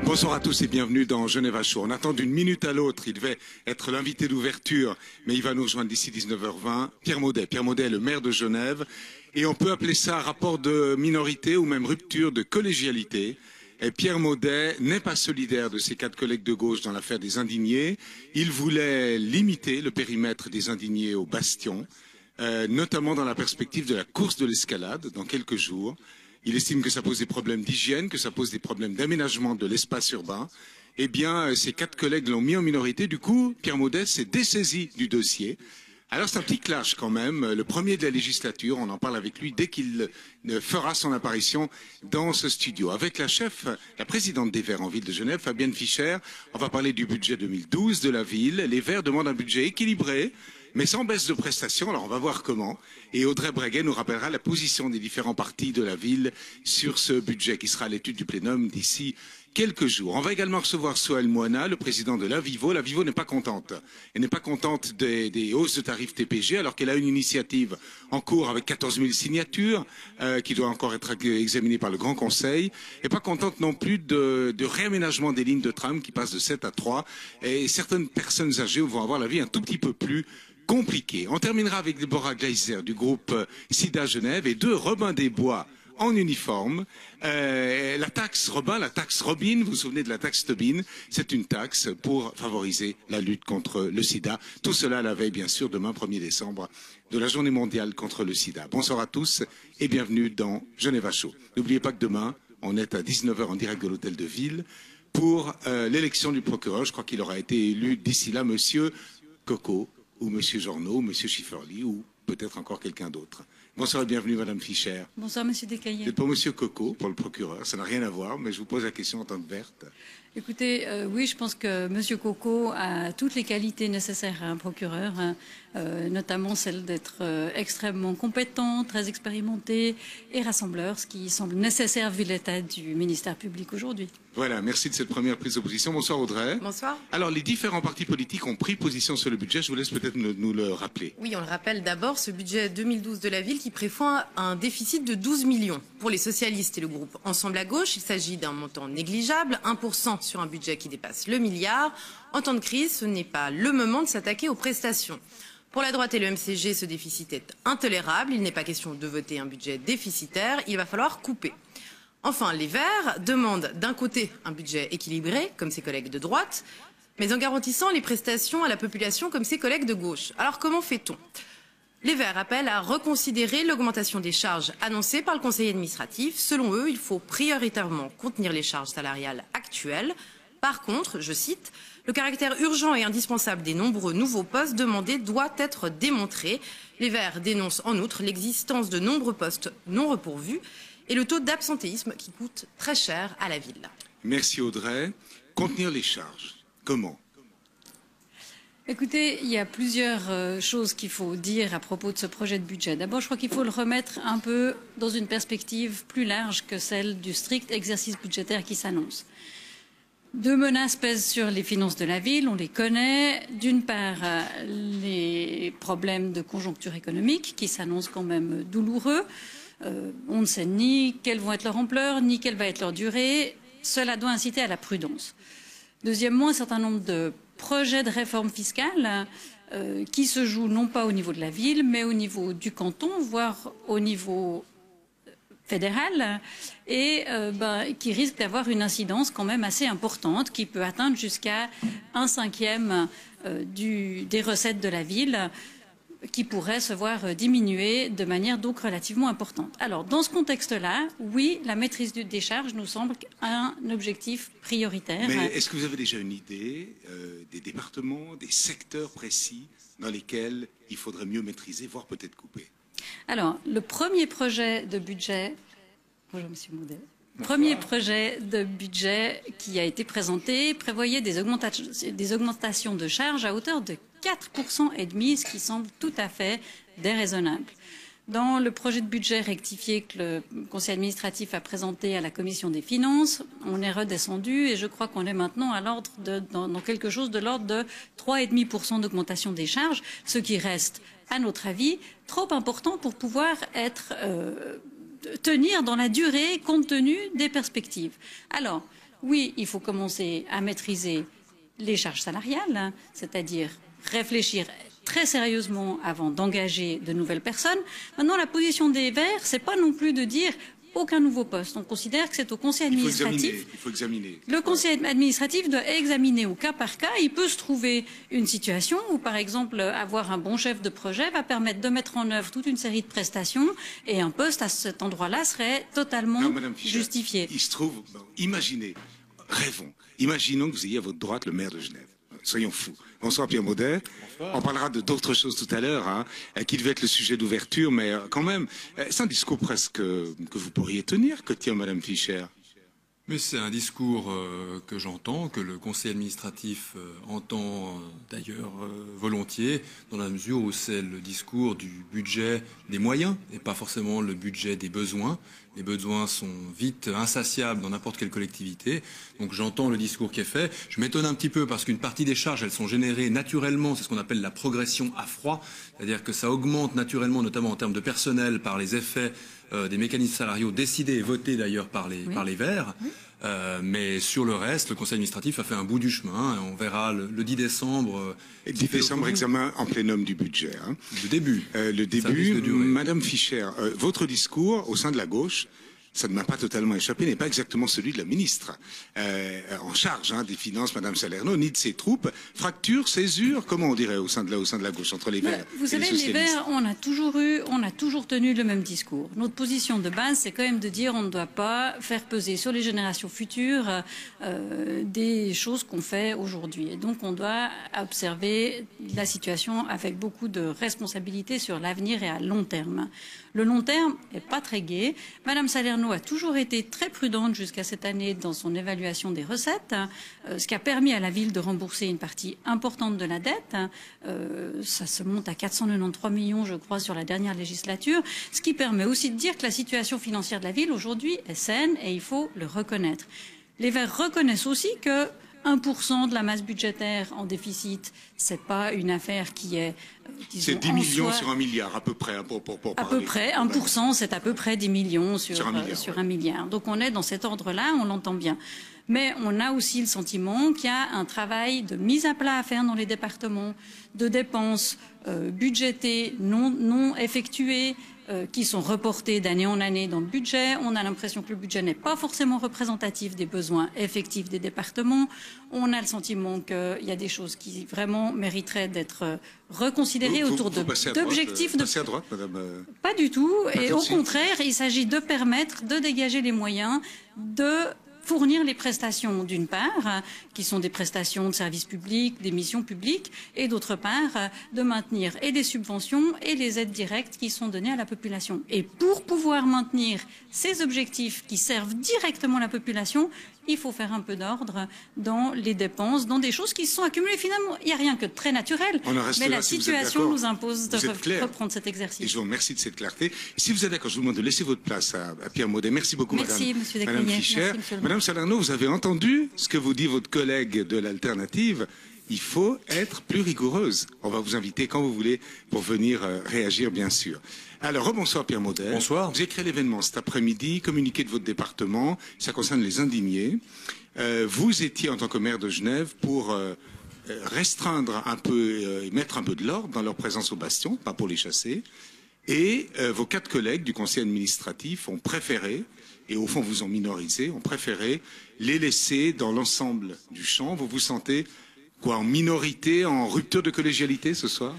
Bonsoir à tous et bienvenue dans Genève à chaud. On attend d'une minute à l'autre, il devait être l'invité d'ouverture, mais il va nous rejoindre d'ici 19h20. Pierre Maudet est le maire de Genève et on peut appeler ça rapport de minorité ou même rupture de collégialité. Et Pierre Maudet n'est pas solidaire de ses 4 collègues de gauche dans l'affaire des indignés. Il voulait limiter le périmètre des indignés au bastion, notamment dans la perspective de la course de l'escalade dans quelques jours. Il estime que ça pose des problèmes d'hygiène, que ça pose des problèmes d'aménagement de l'espace urbain. Eh bien, ses 4 collègues l'ont mis en minorité. Du coup, Pierre Maudet s'est dessaisi du dossier. Alors, c'est un petit clash quand même. Le premier de la législature, on en parle avec lui dès qu'il fera son apparition dans ce studio. Avec la présidente des Verts en ville de Genève, Fabienne Fischer, on va parler du budget 2012 de la ville. Les Verts demandent un budget équilibré, mais sans baisse de prestations, alors on va voir comment. Et Audrey Breguet nous rappellera la position des différents partis de la ville sur ce budget qui sera à l'étude du plénum d'ici quelques jours. On va également recevoir Sohail Moana, le président de l'Avivo. L'Avivo n'est pas contente. Elle n'est pas contente des hausses de tarifs TPG alors qu'elle a une initiative en cours avec 14 000 signatures qui doit encore être examinée par le Grand Conseil. Et pas contente non plus de réaménagement des lignes de tram qui passent de 7 à 3. Et certaines personnes âgées vont avoir la vie un tout petit peu plus compliqué. On terminera avec Deborah Gleiser du groupe SIDA Genève et 2 Robin des Bois en uniforme. La taxe Robin, la taxe Robin, vous vous souvenez de la taxe Tobin, c'est une taxe pour favoriser la lutte contre le sida. Tout cela à la veille, bien sûr, demain 1er décembre, de la journée mondiale contre le sida. Bonsoir à tous et bienvenue dans Genève à chaud. N'oubliez pas que demain, on est à 19h en direct de l'hôtel de ville pour l'élection du procureur. Je crois qu'il aura été élu d'ici là, monsieur Coco, ou monsieur Jornaud, ou monsieur Schifferli, ou peut-être encore quelqu'un d'autre. Bonsoir et bienvenue, madame Fischer. Bonsoir, monsieur Descaillers. Vous êtes pour monsieur Coco, pour le procureur, ça n'a rien à voir, mais je vous pose la question en tant que verte. Écoutez, oui, je pense que monsieur Coco a toutes les qualités nécessaires à un procureur, notamment celle d'être extrêmement compétent, très expérimenté et rassembleur, ce qui semble nécessaire vu l'état du ministère public aujourd'hui. Voilà, merci de cette première prise de position. Bonsoir Audrey. Bonsoir. Alors, les différents partis politiques ont pris position sur le budget. Je vous laisse peut-être nous le rappeler. Oui, on le rappelle d'abord, ce budget 2012 de la ville qui prévoit un déficit de 12 millions. Pour les socialistes et le groupe Ensemble à gauche, il s'agit d'un montant négligeable, 1% sur un budget qui dépasse le milliard. En temps de crise, ce n'est pas le moment de s'attaquer aux prestations. Pour la droite et le MCG, ce déficit est intolérable. Il n'est pas question de voter un budget déficitaire. Il va falloir couper. Enfin, les Verts demandent d'un côté un budget équilibré, comme ses collègues de droite, mais en garantissant les prestations à la population comme ses collègues de gauche. Alors comment fait-on? Les Verts appellent à reconsidérer l'augmentation des charges annoncée par le Conseil administratif. Selon eux, il faut prioritairement contenir les charges salariales actuelles. Par contre, je cite, le caractère urgent et indispensable des nombreux nouveaux postes demandés doit être démontré. Les Verts dénoncent en outre l'existence de nombreux postes non repourvus et le taux d'absentéisme qui coûte très cher à la ville. Merci Audrey. Contenir les charges, comment? Écoutez, il y a plusieurs choses qu'il faut dire à propos de ce projet de budget. D'abord, je crois qu'il faut le remettre un peu dans une perspective plus large que celle du strict exercice budgétaire qui s'annonce. 2 menaces pèsent sur les finances de la ville, on les connaît. D'une part, les problèmes de conjoncture économique qui s'annoncent quand même douloureux. On ne sait ni quelles vont être leur ampleur, ni quelle va être leur durée. Cela doit inciter à la prudence. Deuxièmement, un certain nombre de projets de réforme fiscale qui se jouent non pas au niveau de la ville, mais au niveau du canton, voire au niveau fédéral, et qui risquent d'avoir une incidence quand même assez importante, qui peut atteindre jusqu'à 1/5 des recettes de la ville, qui pourrait se voir diminuer de manière donc relativement importante. Alors, dans ce contexte-là, oui, la maîtrise des charges nous semble un objectif prioritaire. Mais est-ce que vous avez déjà une idée des départements, des secteurs précis dans lesquels il faudrait mieux maîtriser, voire peut-être couper? Alors, le premier projet de budget... Bonjour, monsieur Maudet. Premier projet de budget qui a été présenté prévoyait des augmentations de charges à hauteur de 4,5 %, ce qui semble tout à fait déraisonnable. Dans le projet de budget rectifié que le Conseil administratif a présenté à la Commission des finances, on est redescendu et je crois qu'on est maintenant à l'ordre dans quelque chose de l'ordre de 3,5% d'augmentation des charges, ce qui reste, à notre avis, trop important pour pouvoir tenir dans la durée compte tenu des perspectives. Alors, oui, il faut commencer à maîtriser les charges salariales, c'est-à-dire réfléchir très sérieusement avant d'engager de nouvelles personnes. Maintenant, la position des Verts, c'est pas non plus de dire aucun nouveau poste. On considère que c'est au Conseil administratif. Il faut examiner. Le Conseil administratif doit examiner au cas par cas. Il peut se trouver une situation où, par exemple, avoir un bon chef de projet va permettre de mettre en œuvre toute une série de prestations et un poste à cet endroit-là serait totalement justifié. Il se trouve, imaginez, rêvons, imaginons que vous ayez à votre droite le maire de Genève. Soyons fous. Bonsoir Pierre Maudet. Bonsoir. On parlera d'autres choses tout à l'heure, qui devait être le sujet d'ouverture, mais quand même, c'est un discours presque que vous pourriez tenir, que tient Madame Fischer. Mais c'est un discours que j'entends, que le Conseil administratif entend d'ailleurs volontiers, dans la mesure où c'est le discours du budget des moyens et pas forcément le budget des besoins. Les besoins sont vite insatiables dans n'importe quelle collectivité. Donc j'entends le discours qui est fait. Je m'étonne un petit peu parce qu'une partie des charges, elles sont générées naturellement. C'est ce qu'on appelle la progression à froid. C'est-à-dire que ça augmente naturellement, notamment en termes de personnel, par les effets des mécanismes salariaux décidés et votés d'ailleurs par les Verts. Oui. Mais sur le reste, le Conseil administratif a fait un bout du chemin. On verra le 10 décembre. 10 décembre, examen en plénum du budget. Le début. Le début. Madame Fischer, votre discours au sein de la gauche, ça ne m'a pas totalement échappé, n'est pas exactement celui de la ministre en charge des Finances, Madame Salerno, ni de ses troupes. Fracture, césure, comment on dirait au sein de la gauche, entre les Verts Vous savez, les Verts, on a toujours tenu le même discours. Notre position de base, c'est quand même de dire on ne doit pas faire peser sur les générations futures des choses qu'on fait aujourd'hui. Et donc, on doit observer la situation avec beaucoup de responsabilité sur l'avenir et à long terme. Le long terme n'est pas très gai. Madame Salerno a toujours été très prudente jusqu'à cette année dans son évaluation des recettes, ce qui a permis à la ville de rembourser une partie importante de la dette. Ça se monte à 493 millions, je crois, sur la dernière législature, ce qui permet aussi de dire que la situation financière de la ville aujourd'hui est saine et il faut le reconnaître. Les Verts reconnaissent aussi que 1% de la masse budgétaire en déficit, c'est pas une affaire qui est, disons, c'est 10 millions sur 1 milliard, à peu près, pour parler. À peu près, 1%, c'est à peu près 10 millions sur 1 milliard. Donc on est dans cet ordre-là, on l'entend bien. Mais on a aussi le sentiment qu'il y a un travail de mise à plat à faire dans les départements, de dépenses budgétées non effectuées, qui sont reportés d'année en année dans le budget. On a l'impression que le budget n'est pas forcément représentatif des besoins effectifs des départements. On a le sentiment qu'il y a des choses qui vraiment mériteraient d'être reconsidérées autour d'objectifs. Passez à droite, madame. Pas du tout. Et au contraire, il s'agit de permettre de dégager les moyens de fournir les prestations d'une part, qui sont des prestations de services publics, des missions publiques, et d'autre part, de maintenir et des subventions et les aides directes qui sont données à la population. Et pour pouvoir maintenir ces objectifs qui servent directement la population, il faut faire un peu d'ordre dans les dépenses, dans des choses qui se sont accumulées. Finalement, il n'y a rien que de très naturel, mais la situation nous impose de reprendre cet exercice. Et je vous remercie de cette clarté. Si vous êtes d'accord, je vous demande de laisser votre place à Pierre Maudet. Merci beaucoup, Madame Fischer. Madame Salerno, vous avez entendu ce que vous dit votre collègue de l'alternative. Il faut être plus rigoureuse. On va vous inviter quand vous voulez pour venir réagir, bien sûr. Alors, rebonsoir Pierre Maudet. Bonsoir. Vous avez créé l'événement cet après-midi, communiqué de votre département. Ça concerne les indignés. Vous étiez, en tant que maire de Genève, pour restreindre un peu et mettre un peu de l'ordre dans leur présence au bastion, pas pour les chasser. Et vos 4 collègues du conseil administratif ont préféré, et au fond vous en minorisez, ont préféré les laisser dans l'ensemble du champ. Vous vous sentez quoi, en minorité, en rupture de collégialité ce soir?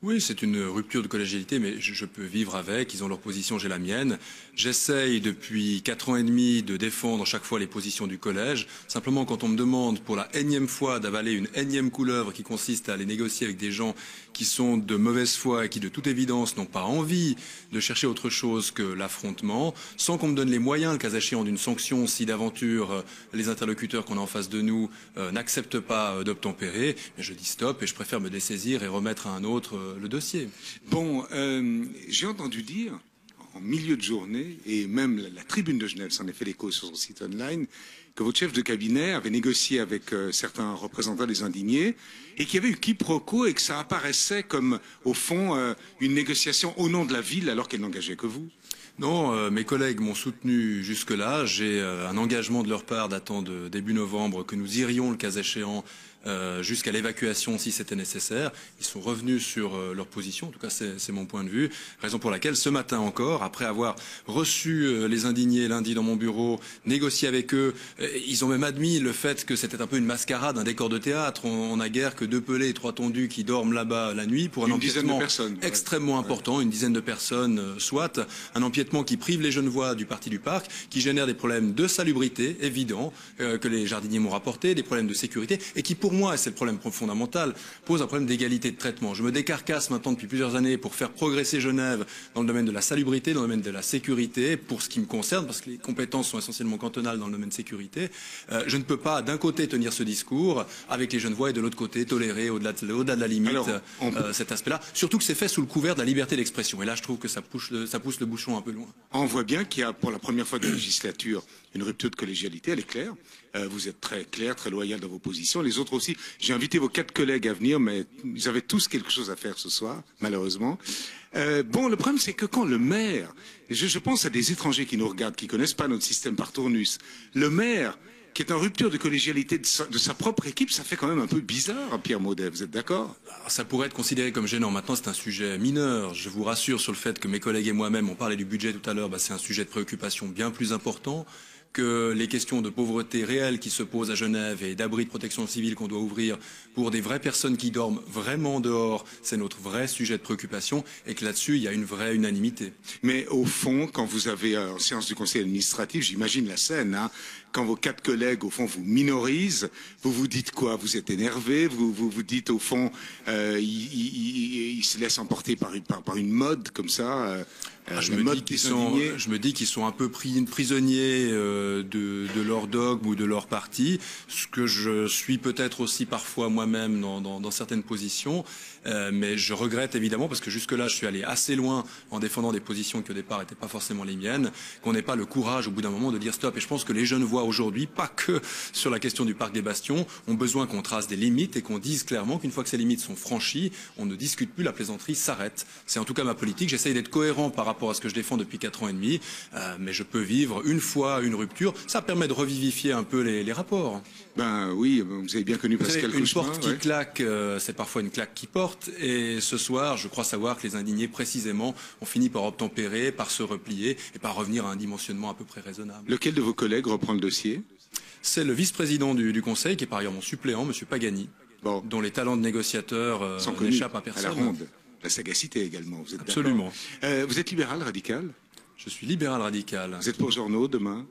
Oui, c'est une rupture de collégialité, mais je peux vivre avec. Ils ont leur position, j'ai la mienne. J'essaye depuis 4 ans et demi de défendre chaque fois les positions du collège. Simplement, quand on me demande pour la énième fois d'avaler une énième couleuvre qui consiste à aller négocier avec des gens qui sont de mauvaise foi et qui, de toute évidence, n'ont pas envie de chercher autre chose que l'affrontement, sans qu'on me donne les moyens, le cas échéant, d'une sanction si d'aventure les interlocuteurs qu'on a en face de nous n'acceptent pas d'obtempérer, je dis stop et je préfère me dessaisir et remettre à un autre le dossier. Bon, j'ai entendu dire, en milieu de journée, et même la Tribune de Genève s'en est fait l'écho sur son site online, que votre chef de cabinet avait négocié avec certains représentants des indignés et qu'il y avait eu quiproquo et que ça apparaissait comme, au fond, une négociation au nom de la ville alors qu'elle n'engageait que vous. Non, mes collègues m'ont soutenu jusque-là. J'ai un engagement de leur part datant de début novembre que nous irions, le cas échéant, jusqu'à l'évacuation si c'était nécessaire. Ils sont revenus sur leur position, en tout cas c'est mon point de vue, raison pour laquelle ce matin encore, après avoir reçu les indignés lundi dans mon bureau, négocié avec eux, ils ont même admis le fait que c'était un peu une mascarade, un décor de théâtre. On n'a guère que 2 pelés et 3 tondus qui dorment là-bas la nuit pour un empiètement extrêmement important, une dizaine de personnes soit, un empiètement qui prive les Genevois du parti du parc, qui génère des problèmes de salubrité évidents que les jardiniers m'ont rapporté, des problèmes de sécurité et qui pour moi, et c'est le problème fondamental, pose un problème d'égalité de traitement. Je me décarcasse maintenant depuis plusieurs années pour faire progresser Genève dans le domaine de la salubrité, dans le domaine de la sécurité, pour ce qui me concerne, parce que les compétences sont essentiellement cantonales dans le domaine de sécurité. Je ne peux pas d'un côté tenir ce discours avec les Genevois et de l'autre côté tolérer au-delà de la limite cet aspect-là. Surtout que c'est fait sous le couvert de la liberté d'expression. Et là, je trouve que ça pousse le bouchon un peu loin. On voit bien qu'il y a pour la première fois de la législature une rupture de collégialité, elle est claire. Vous êtes très clair, très loyal dans vos positions. Les autres aussi. J'ai invité vos 4 collègues à venir, mais ils avaient tous quelque chose à faire ce soir, malheureusement. Bon, le problème, c'est que quand le maire, je pense à des étrangers qui nous regardent, qui connaissent pas notre système par tournus, le maire qui est en rupture de collégialité de sa propre équipe, ça fait quand même un peu bizarre, Pierre Maudet, vous êtes d'accord? Ça pourrait être considéré comme gênant. Maintenant, c'est un sujet mineur. Je vous rassure sur le fait que mes collègues et moi-même, on parlait du budget tout à l'heure, c'est un sujet de préoccupation bien plus important que les questions de pauvreté réelle qui se posent à Genève et d'abris de protection civile qu'on doit ouvrir pour des vraies personnes qui dorment vraiment dehors, c'est notre vrai sujet de préoccupation et que là-dessus, il y a une vraie unanimité. Mais au fond, quand vous avez en séance du conseil administratif, j'imagine la scène, hein, quand vos 4 collègues, au fond, vous minorisent, vous vous dites quoi? Vous êtes énervé, vous dites, au fond, ils se laissent emporter par une mode comme ça je me dis qu'ils sont un peu prisonniers de leur dogme ou de leur parti, ce que je suis peut-être aussi parfois moi-même dans certaines positions, mais je regrette évidemment, parce que jusque-là je suis allé assez loin en défendant des positions qui au départ n'étaient pas forcément les miennes, qu'on n'ait pas le courage au bout d'un moment de dire stop. Et je pense que les Genevois aujourd'hui, pas que sur la question du parc des Bastions, ont besoin qu'on trace des limites et qu'on dise clairement qu'une fois que ces limites sont franchies, on ne discute plus, la plaisanterie s'arrête. C'est en tout cas ma politique. J'essaye d'être cohérent par rapport à ce que je défends depuis 4 ans et demi, mais je peux vivre une fois une rupture. Ça permet de revivifier un peu les rapports. Ben oui, vous avez bien connu Pascal Couchepin. Une porte qui claque, c'est parfois une claque qui porte. Et ce soir, je crois savoir que les indignés, précisément, ont fini par obtempérer, par se replier et par revenir à un dimensionnement à peu près raisonnable. Lequel de vos collègues reprend le dossier? C'est le vice-président du Conseil, qui est par ailleurs mon suppléant, M. Pagani, dont les talents de négociateur n'échappent à personne. À la ronde. La sagacité également, vous êtes Absolument. Vous êtes libéral, radical? Je suis libéral radical. Vous êtes pour Journaux demain?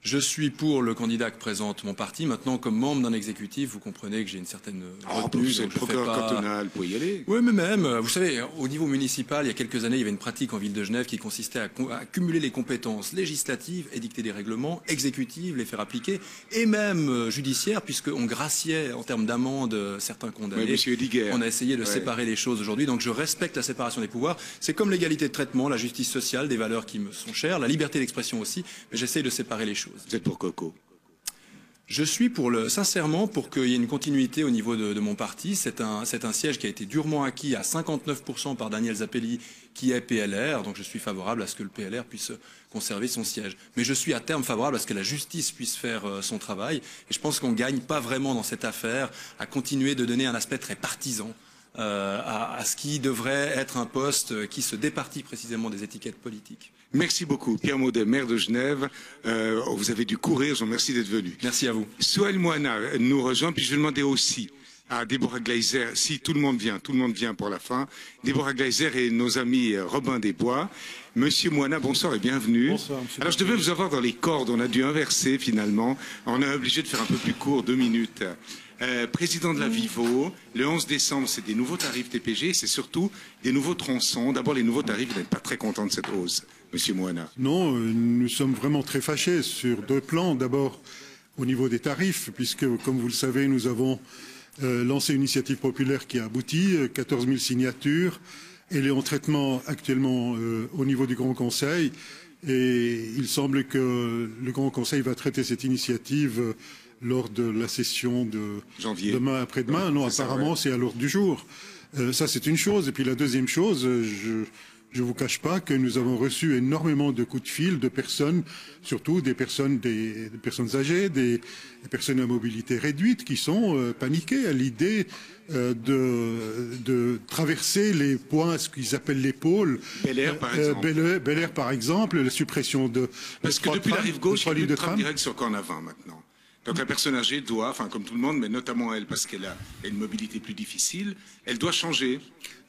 Je suis pour le candidat que présente mon parti. Maintenant, comme membre d'un exécutif, vous comprenez que j'ai une certaine retenue. C'est le procureur cantonal, vous pouvez y aller. Oui, mais même, vous savez, au niveau municipal, il y a quelques années, il y avait une pratique en ville de Genève qui consistait à cumuler les compétences législatives, édicter des règlements, exécutives, les faire appliquer, et même judiciaires, puisqu'on graciait en termes d'amende certains condamnés. Oui, Monsieur Diguer. On a essayé de séparer les choses aujourd'hui. Donc je respecte la séparation des pouvoirs. C'est comme l'égalité de traitement, la justice sociale, des valeurs qui me sont chères, la liberté d'expression aussi, mais j'essaye de séparer les choses. Vous êtes pour Coco? Je suis sincèrement pour qu'il y ait une continuité au niveau de mon parti. C'est un siège qui a été durement acquis à 59% par Daniel Zappelli, qui est PLR. Donc je suis favorable à ce que le PLR puisse conserver son siège. Mais je suis à terme favorable à ce que la justice puisse faire son travail. Et je pense qu'on ne gagne pas vraiment dans cette affaire à continuer de donner un aspect très partisan à ce qui devrait être un poste qui se départit précisément des étiquettes politiques. Merci beaucoup. Pierre Maudet, maire de Genève. Vous avez dû courir, je vous remercie d'être venu. Merci à vous. Souhail Moana nous rejoint, puis je vais demander aussi à Déborah Gleiser, si tout le monde vient pour la fin. Déborah Gleiser et nos amis Robin Desbois. Monsieur Moana, bonsoir et bienvenue. Bonsoir, monsieur. Alors je devais vous avoir dans les cordes, on a dû inverser finalement. On est obligé de faire un peu plus court, 2 minutes. Président de la Vivo, le 11 décembre, c'est des nouveaux tarifs TPG, c'est surtout des nouveaux tronçons. D'abord, les nouveaux tarifs, vous n'êtes pas très content de cette hausse, Monsieur Moana. Non, nous sommes vraiment très fâchés sur 2 plans. D'abord, au niveau des tarifs, puisque, comme vous le savez, nous avons lancé une initiative populaire qui a abouti, 14 000 signatures. Elle est en traitement actuellement au niveau du Grand Conseil. Et il semble que le Grand Conseil va traiter cette initiative lors de la session de janvier. Demain après-demain. Non, apparemment, c'est à l'ordre du jour. Ça, c'est une chose. Et puis la deuxième chose, je ne vous cache pas que nous avons reçu énormément de coups de fil de personnes, surtout des personnes âgées, des personnes à mobilité réduite, qui sont paniquées à l'idée de traverser les points, ce qu'ils appellent les pôles. Bel Air, par exemple. Bel Air, par exemple, la suppression de... Parce que depuis la rive gauche, il y a plus de tram tram direct sur Cornavin maintenant. Donc la personne âgée doit, enfin comme tout le monde, mais notamment elle, parce qu'elle a une mobilité plus difficile, elle doit changer.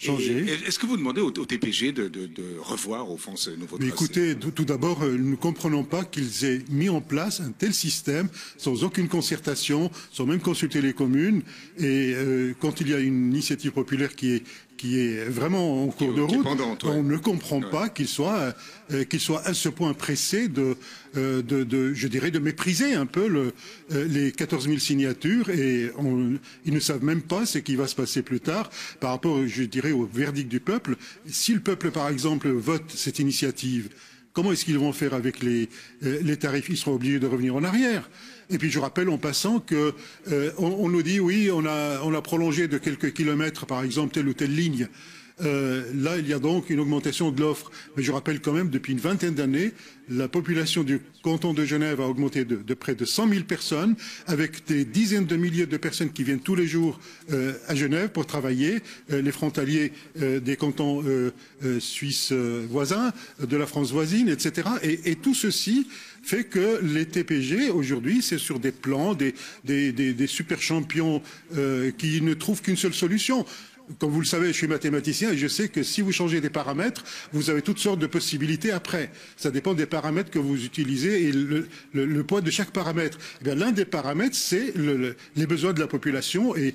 Est-ce que vous demandez au TPG de revoir au fond ce nouveau tracé? Écoutez, tout d'abord, nous ne comprenons pas qu'ils aient mis en place un tel système sans aucune concertation, sans même consulter les communes. Et quand il y a une initiative populaire qui est vraiment en cours de route, on ne comprend pas qu'il soit à ce point pressé je dirais, de mépriser un peu les 14 000 signatures. Et ils ne savent même pas ce qui va se passer plus tard par rapport, je dirais, au verdict du peuple. Si le peuple, par exemple, vote cette initiative, comment est-ce qu'ils vont faire avec les tarifs? Ils seront obligés de revenir en arrière. Et puis je rappelle en passant que on nous dit oui, on a prolongé de quelques kilomètres, par exemple, telle ou telle ligne. Là, il y a donc une augmentation de l'offre. Mais je rappelle quand même, depuis une vingtaine d'années, la population du canton de Genève a augmenté de près de 100 000 personnes, avec des dizaines de milliers de personnes qui viennent tous les jours à Genève pour travailler, les frontaliers des cantons suisses voisins, de la France voisine, etc. Et tout ceci fait que les TPG, aujourd'hui, c'est sur des plans, des super champions qui ne trouvent qu'une seule solution. Comme vous le savez, je suis mathématicien et je sais que si vous changez des paramètres, vous avez toutes sortes de possibilités après. Ça dépend des paramètres que vous utilisez et le poids de chaque paramètre. Eh bien, l'un des paramètres, c'est les besoins de la population et